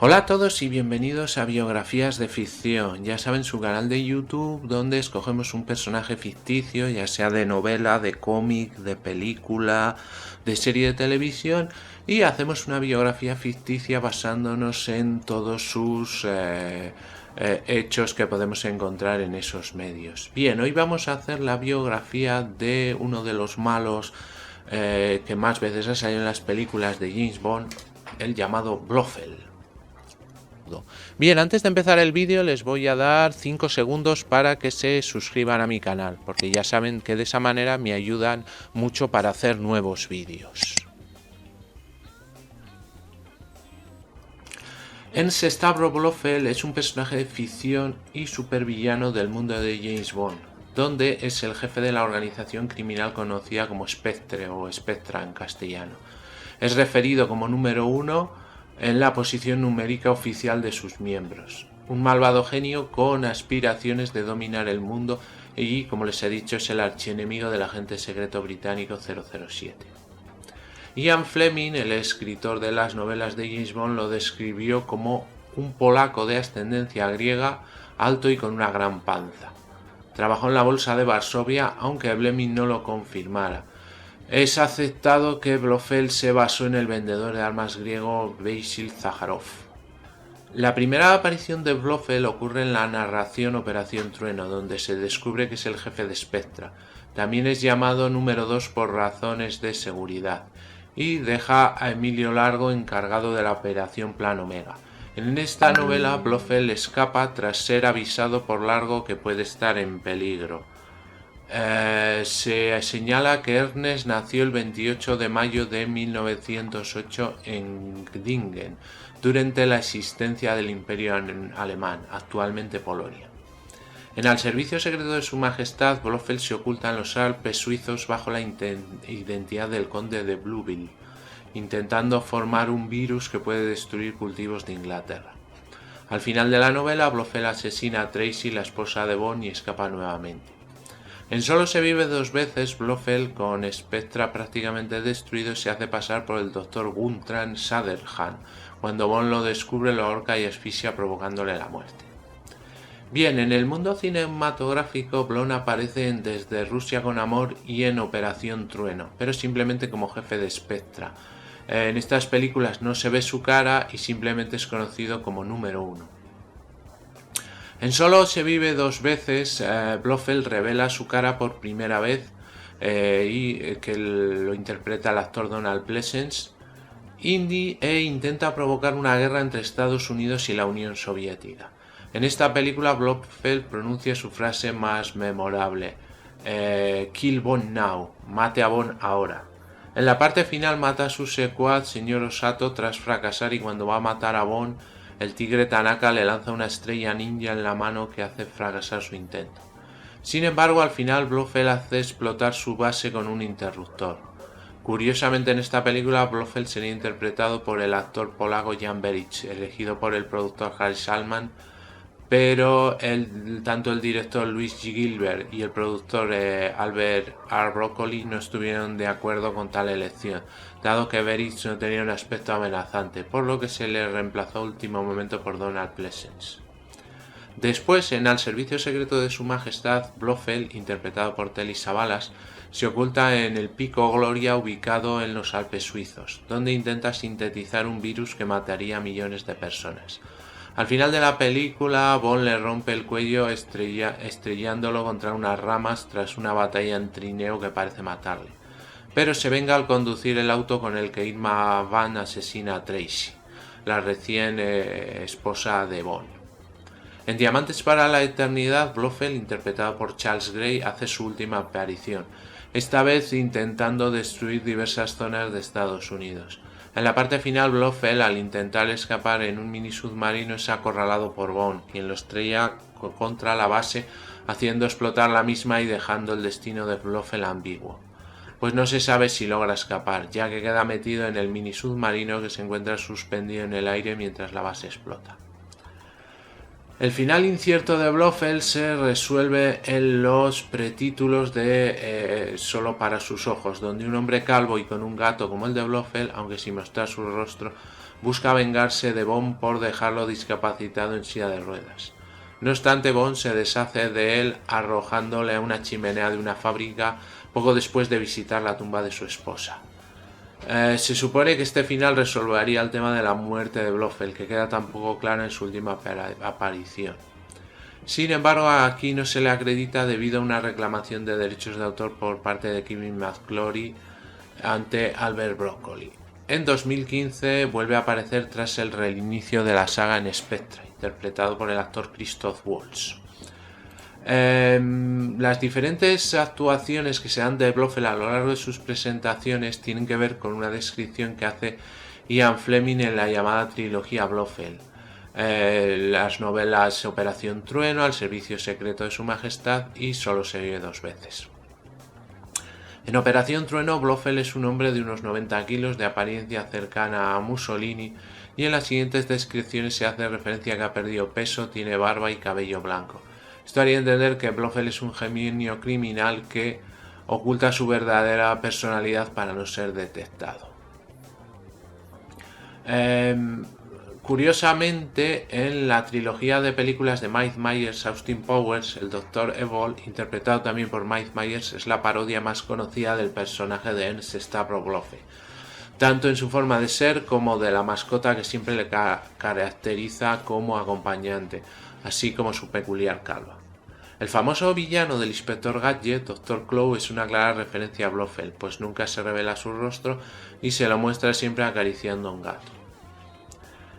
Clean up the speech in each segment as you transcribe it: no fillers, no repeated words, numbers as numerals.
Hola a todos y bienvenidos a Biografías de Ficción. Ya saben, su canal de YouTube donde escogemos un personaje ficticio, ya sea de novela, de cómic, de película, de serie de televisión, y hacemos una biografía ficticia basándonos en todos sus hechos que podemos encontrar en esos medios. Bien, hoy vamos a hacer la biografía de uno de los malos que más veces ha salido en las películas de James Bond, el llamado Blofeld. Bien, antes de empezar el vídeo les voy a dar 5 segundos para que se suscriban a mi canal, porque ya saben que de esa manera me ayudan mucho para hacer nuevos vídeos. Ernst Stavro Blofeld es un personaje de ficción y supervillano del mundo de James Bond, donde es el jefe de la organización criminal conocida como Spectre o Spectra en castellano. Es referido como número 1 en la posición numérica oficial de sus miembros. Un malvado genio con aspiraciones de dominar el mundo y, como les he dicho, es el archienemigo del agente secreto británico 007. Ian Fleming, el escritor de las novelas de James Bond, lo describió como un polaco de ascendencia griega, alto y con una gran panza. Trabajó en la bolsa de Varsovia, aunque Fleming no lo confirmara. Es aceptado que Blofeld se basó en el vendedor de armas griego Basil Zaharov. La primera aparición de Blofeld ocurre en la narración Operación Trueno, donde se descubre que es el jefe de Spectra. También es llamado número 2 por razones de seguridad, y deja a Emilio Largo encargado de la Operación Plan Omega. En esta novela, Blofeld escapa tras ser avisado por Largo que puede estar en peligro. Se señala que Ernest nació el 28 de mayo de 1908 en Gdingen, durante la existencia del Imperio Alemán, actualmente Polonia. En el servicio secreto de su majestad, Blofeld se oculta en los Alpes suizos bajo la identidad del conde de Blueville, intentando formar un virus que puede destruir cultivos de Inglaterra. Al final de la novela, Blofeld asesina a Tracy, la esposa de Bond, y escapa nuevamente. En Solo se vive dos veces, Blofeld, con Spectra prácticamente destruido, se hace pasar por el Dr. Guntram Sutherland. Cuando Bond lo descubre, lo ahorca y asfixia, provocándole la muerte. Bien, en el mundo cinematográfico, Blofeld aparece en Desde Rusia con Amor y en Operación Trueno, pero simplemente como jefe de Spectra. En estas películas no se ve su cara y simplemente es conocido como número 1. En Solo se vive dos veces, Blofeld revela su cara por primera vez y que lo interpreta el actor Donald Pleasence, e intenta provocar una guerra entre Estados Unidos y la Unión Soviética. En esta película, Blofeld pronuncia su frase más memorable: Kill Bond now, mate a Bond ahora. En la parte final mata a su secuaz, señor Osato, tras fracasar, y cuando va a matar a Bond, el tigre Tanaka le lanza una estrella ninja en la mano que hace fracasar su intento. Sin embargo, al final Blofeld hace explotar su base con un interruptor. Curiosamente, en esta película Blofeld sería interpretado por el actor polaco Jan Berich, elegido por el productor Harry Salman, pero tanto el director Louis G. Gilbert y el productor Albert R. Broccoli no estuvieron de acuerdo con tal elección, dado que Berich no tenía un aspecto amenazante, por lo que se le reemplazó a último momento por Donald Pleasence. Después, en Al servicio secreto de su majestad, Blofeld, interpretado por Telly Savalas, se oculta en el Pico Gloria, ubicado en los Alpes suizos, donde intenta sintetizar un virus que mataría a millones de personas. Al final de la película, Bond le rompe el cuello estrellándolo contra unas ramas tras una batalla en trineo que parece matarle, pero se venga al conducir el auto con el que Irma Van asesina a Tracy, la recién esposa de Bond. En Diamantes para la Eternidad, Blofeld, interpretado por Charles Gray, hace su última aparición, esta vez intentando destruir diversas zonas de Estados Unidos. En la parte final, Blofeld, al intentar escapar en un mini submarino, es acorralado por Bond, quien lo estrella contra la base, haciendo explotar la misma y dejando el destino de Blofeld ambiguo, pues no se sabe si logra escapar, ya que queda metido en el mini submarino que se encuentra suspendido en el aire mientras la base explota. El final incierto de Blofeld se resuelve en los pretítulos de Solo para sus ojos, donde un hombre calvo y con un gato como el de Blofeld, aunque sin mostrar su rostro, busca vengarse de Bond por dejarlo discapacitado en silla de ruedas. No obstante, Bond se deshace de él arrojándole a una chimenea de una fábrica poco después de visitar la tumba de su esposa. Se supone que este final resolvería el tema de la muerte de Blofeld, que queda tan poco claro en su última aparición. Sin embargo, aquí no se le acredita debido a una reclamación de derechos de autor por parte de Kevin McClory ante Albert Broccoli. En 2015 vuelve a aparecer tras el reinicio de la saga en Spectra, interpretado por el actor Christoph Waltz. Las diferentes actuaciones que se dan de Blofeld a lo largo de sus presentaciones tienen que ver con una descripción que hace Ian Fleming en la llamada trilogía Blofeld. Las novelas Operación Trueno, Al servicio secreto de su majestad y Solo se vive dos veces. En Operación Trueno, Blofeld es un hombre de unos 90 kilos de apariencia cercana a Mussolini y en las siguientes descripciones se hace referencia a que ha perdido peso, tiene barba y cabello blanco. Esto haría entender que Blofeld es un genio criminal que oculta su verdadera personalidad para no ser detectado. Curiosamente, en la trilogía de películas de Mike Myers, Austin Powers, el Dr. Evil, interpretado también por Mike Myers, es la parodia más conocida del personaje de Ernst Stavro Blofeld, tanto en su forma de ser como de la mascota que siempre le caracteriza como acompañante, así como su peculiar calva. El famoso villano del Inspector Gadget, Dr. Claw, es una clara referencia a Blofeld, pues nunca se revela su rostro y se lo muestra siempre acariciando a un gato.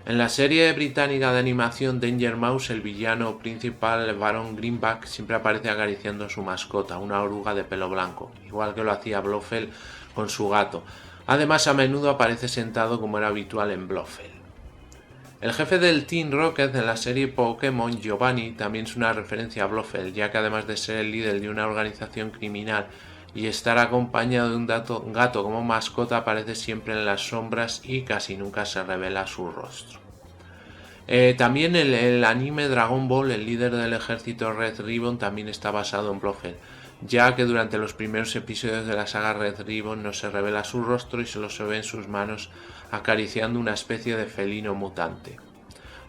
En la serie británica de animación Danger Mouse, el villano principal, Baron Greenback, siempre aparece acariciando a su mascota, una oruga de pelo blanco, igual que lo hacía Blofeld con su gato. Además, a menudo aparece sentado como era habitual en Blofeld. El jefe del Team Rocket en la serie Pokémon, Giovanni, también es una referencia a Blofeld, ya que además de ser el líder de una organización criminal y estar acompañado de un gato como mascota, aparece siempre en las sombras y casi nunca se revela su rostro. También el anime Dragon Ball, el líder del ejército Red Ribbon, también está basado en Blofeld, ya que durante los primeros episodios de la saga Red Ribbon no se revela su rostro y solo se ve en sus manos acariciando una especie de felino mutante.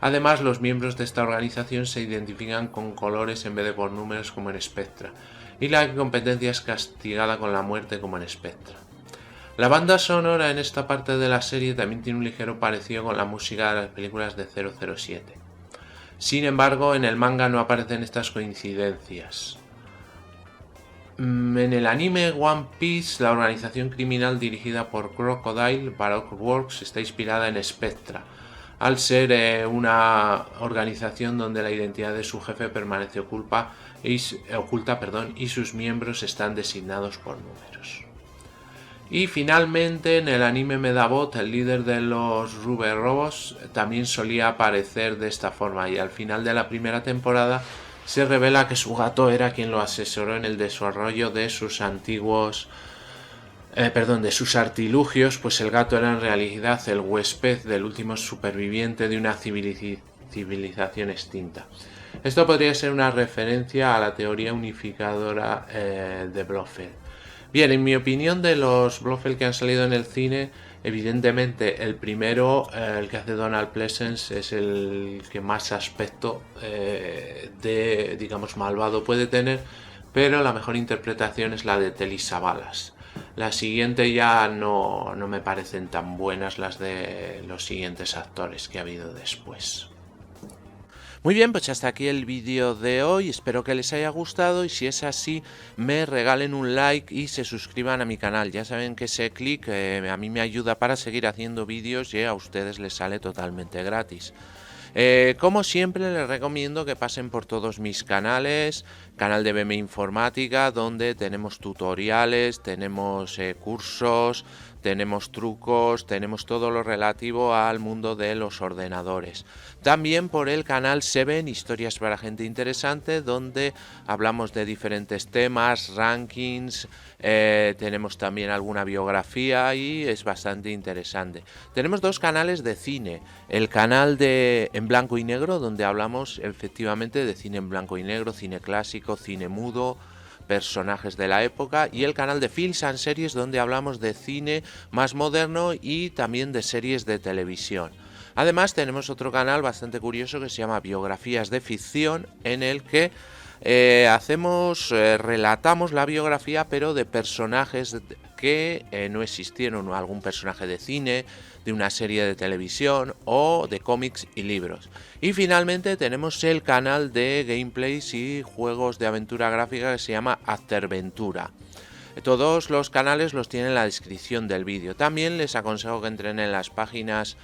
Además, los miembros de esta organización se identifican con colores en vez de por números como en Spectra, y la incompetencia es castigada con la muerte como en Spectra. La banda sonora en esta parte de la serie también tiene un ligero parecido con la música de las películas de 007. Sin embargo, en el manga no aparecen estas coincidencias. En el anime One Piece, la organización criminal dirigida por Crocodile, Baroque Works, está inspirada en Spectra, al ser una organización donde la identidad de su jefe permanece oculta y sus miembros están designados por números. Y finalmente, en el anime Medabot, el líder de los Rubber Robots, también solía aparecer de esta forma, y al final de la primera temporada se revela que su gato era quien lo asesoró en el desarrollo de sus artilugios, pues el gato era en realidad el huésped del último superviviente de una civilización extinta. Esto podría ser una referencia a la teoría unificadora de Blofeld. Bien, en mi opinión, de los Blofeld que han salido en el cine, evidentemente el primero, el que hace Donald Pleasence, es el que más aspecto de, digamos, malvado puede tener, pero la mejor interpretación es la de Telly Savalas. La siguiente ya no me parecen tan buenas las de los siguientes actores que ha habido después. Muy bien, pues hasta aquí el vídeo de hoy, espero que les haya gustado y si es así me regalen un like y se suscriban a mi canal. Ya saben que ese clic a mí me ayuda para seguir haciendo vídeos y a ustedes les sale totalmente gratis. Como siempre les recomiendo que pasen por todos mis canales, canal de BM Informática, donde tenemos tutoriales, tenemos cursos, tenemos trucos, tenemos todo lo relativo al mundo de los ordenadores. También por el canal Seven, historias para gente interesante, donde hablamos de diferentes temas, rankings, tenemos también alguna biografía y es bastante interesante. Tenemos dos canales de cine, el canal de en blanco y negro, donde hablamos efectivamente de cine en blanco y negro, cine clásico, cine mudo, personajes de la época, y el canal de Films and Series, donde hablamos de cine más moderno y también de series de televisión. Además tenemos otro canal bastante curioso que se llama Biografías de Ficción, en el que relatamos la biografía, pero de personajes que no existieron, o algún personaje de cine, de una serie de televisión o de cómics y libros. Y finalmente tenemos el canal de gameplays y juegos de aventura gráfica que se llama Afterventura. Todos los canales los tienen en la descripción del vídeo. También les aconsejo que entren en las páginas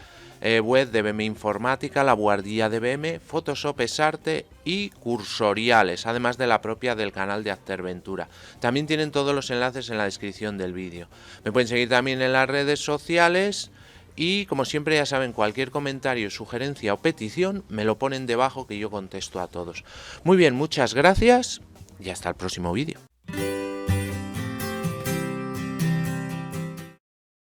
web de BM Informática, La Buhardilla de BM, Photoshop es Arte y Cursoriales, además de la propia del canal de Afterventura. También tienen todos los enlaces en la descripción del vídeo. Me pueden seguir también en las redes sociales y, como siempre, ya saben, cualquier comentario, sugerencia o petición me lo ponen debajo, que yo contesto a todos. Muy bien, muchas gracias y hasta el próximo vídeo.